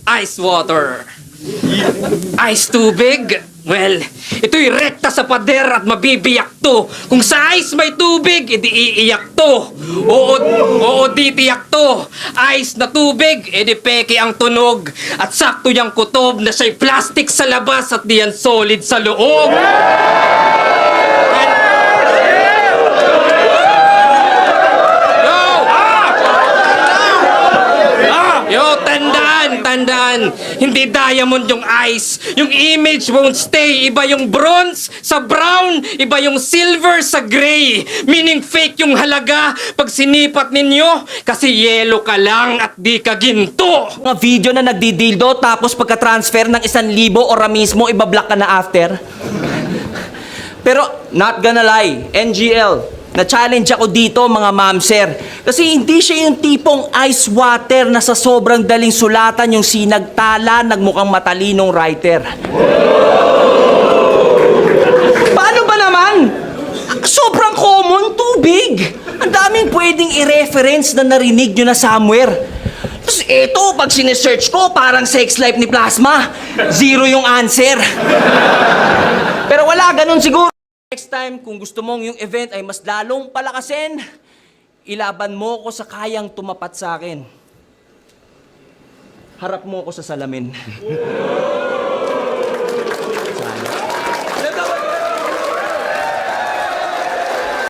Ice water. Ice tubig? Well, ito'y rekta sa pader at mabibiyak to. Kung sa ice may tubig, edi iiyak to. Oo, di tiyak to. Ice na tubig, edi peke ang tunog. At sakto yung kutob na siya'y plastic sa labas at diyan solid sa loob. Yo, tandaan. Hindi diamond yung ice. Yung image won't stay. Iba yung bronze sa brown, iba yung silver sa gray. Meaning fake yung halaga pag sinipat ninyo kasi yellow ka lang at di ka ginto. Mga video na nagdidildo tapos pagka-transfer ng 1,000 ora mismo ibablock ka na after. Pero not gonna lie, NGL, na-challenge ako dito mga ma'am sir. Kasi hindi siya yung tipong ice water na sa sobrang daling sulatan yung sinagtala nagmukhang matalinong writer. Paano ba naman? Sobrang common, tubig. Ang daming pwedeng i-reference na narinig nyo na somewhere. Tapos ito, pag sinesearch ko, parang sex life ni Plasma. 0 yung answer. Pero wala, ganun siguro. Next time, kung gusto mong yung event ay mas lalong palakasin, ilaban mo ko sa kayang tumapat sa akin. Harap mo ko sa salamin.